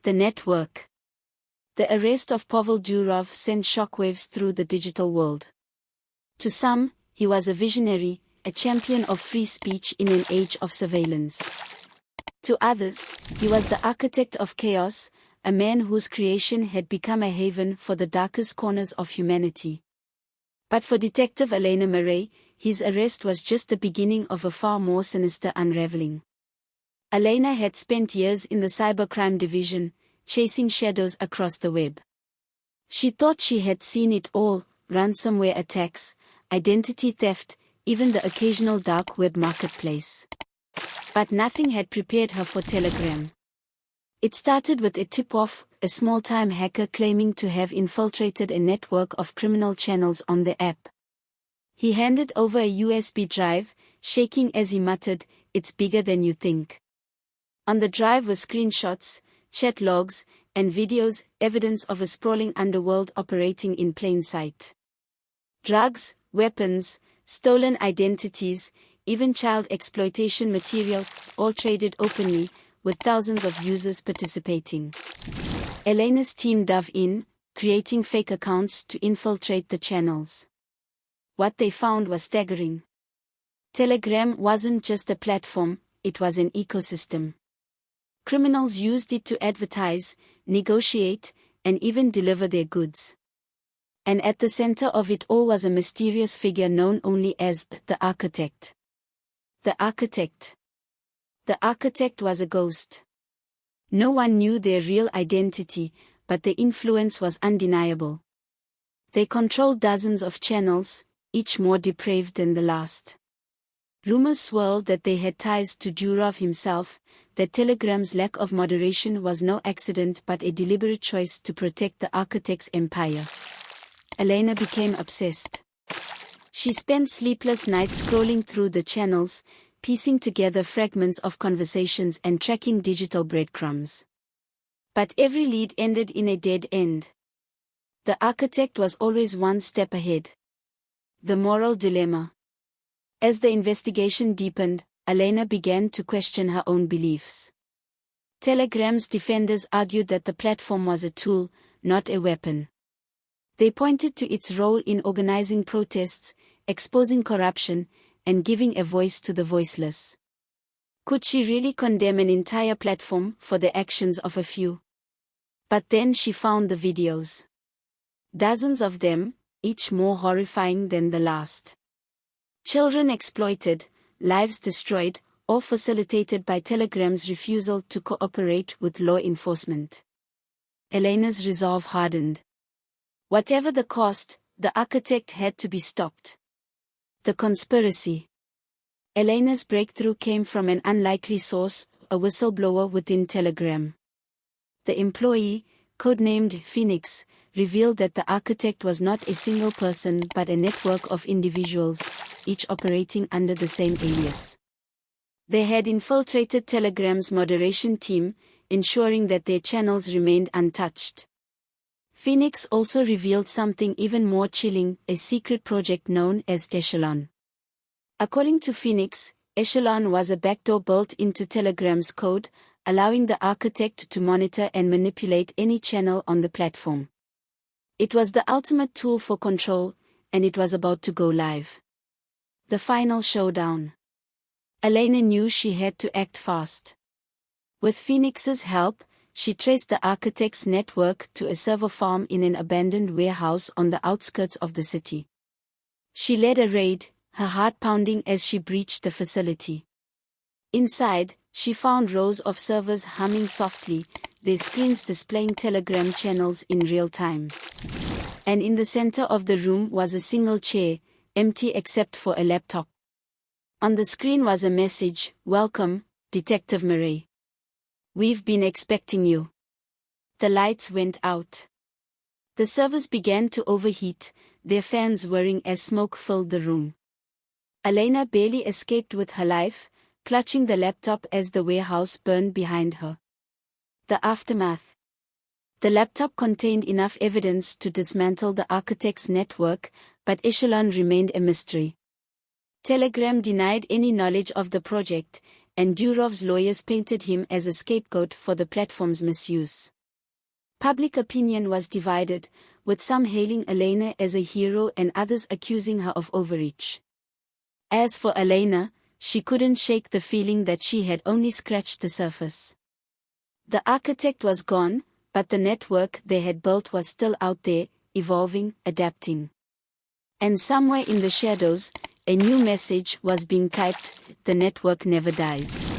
The network. The arrest of Pavel Durov sent shockwaves through the digital world. To some, he was a visionary, a champion of free speech in an age of surveillance. To others, he was the architect of chaos, a man whose creation had become a haven for the darkest corners of humanity. But for Detective Elena Murray, his arrest was just the beginning of a far more sinister unraveling. Elena had spent years in the cybercrime division, chasing shadows across the web. She thought she had seen it all: ransomware attacks, identity theft, even the occasional dark web marketplace. But nothing had prepared her for Telegram. It started with a tip-off, a small-time hacker claiming to have infiltrated a network of criminal channels on the app. He handed over a USB drive, shaking as he muttered, "It's bigger than you think." On the drive were screenshots, chat logs, and videos, evidence of a sprawling underworld operating in plain sight. Drugs, weapons, stolen identities, even child exploitation material, all traded openly, with thousands of users participating. Elena's team dove in, creating fake accounts to infiltrate the channels. What they found was staggering. Telegram wasn't just a platform, it was an ecosystem. Criminals used it to advertise, negotiate, and even deliver their goods. And at the center of it all was a mysterious figure known only as the architect. The architect. The architect was a ghost. No one knew their real identity, but the influence was undeniable. They controlled dozens of channels, each more depraved than the last. Rumors swirled that they had ties to Durov himself, that Telegram's lack of moderation was no accident but a deliberate choice to protect the architect's empire. Elena became obsessed. She spent sleepless nights scrolling through the channels, piecing together fragments of conversations and tracking digital breadcrumbs. But every lead ended in a dead end. The architect was always one step ahead. The moral dilemma. As the investigation deepened, Elena began to question her own beliefs. Telegram's defenders argued that the platform was a tool, not a weapon. They pointed to its role in organizing protests, exposing corruption, and giving a voice to the voiceless. Could she really condemn an entire platform for the actions of a few? But then she found the videos. Dozens of them, each more horrifying than the last. Children exploited, lives destroyed, all facilitated by Telegram's refusal to cooperate with law enforcement. Elena's resolve hardened. Whatever the cost, the architect had to be stopped. The conspiracy. Elena's breakthrough came from an unlikely source, a whistleblower within Telegram. The employee, codenamed Phoenix, revealed that the architect was not a single person but a network of individuals, each operating under the same alias. They had infiltrated Telegram's moderation team, ensuring that their channels remained untouched. Phoenix also revealed something even more chilling, a secret project known as Echelon. According to Phoenix, Echelon was a backdoor built into Telegram's code, allowing the architect to monitor and manipulate any channel on the platform. It was the ultimate tool for control, and it was about to go live. The final showdown. Elena knew she had to act fast. With Phoenix's help, she traced the architect's network to a server farm in an abandoned warehouse on the outskirts of the city. She led a raid, her heart pounding as she breached the facility. Inside, she found rows of servers humming softly, their screens displaying Telegram channels in real time. And in the center of the room was a single chair, empty except for a laptop. On the screen was a message: "Welcome, Detective Murray. We've been expecting you." The lights went out. The servers began to overheat, their fans whirring as smoke filled the room. Elena barely escaped with her life, clutching the laptop as the warehouse burned behind her. The aftermath. The laptop contained enough evidence to dismantle the architect's network, but Echelon remained a mystery. Telegram denied any knowledge of the project, and Durov's lawyers painted him as a scapegoat for the platform's misuse. Public opinion was divided, with some hailing Elena as a hero and others accusing her of overreach. As for Elena, she couldn't shake the feeling that she had only scratched the surface. The architect was gone, but the network they had built was still out there, evolving, adapting. And somewhere in the shadows, a new message was being typed: the network never dies.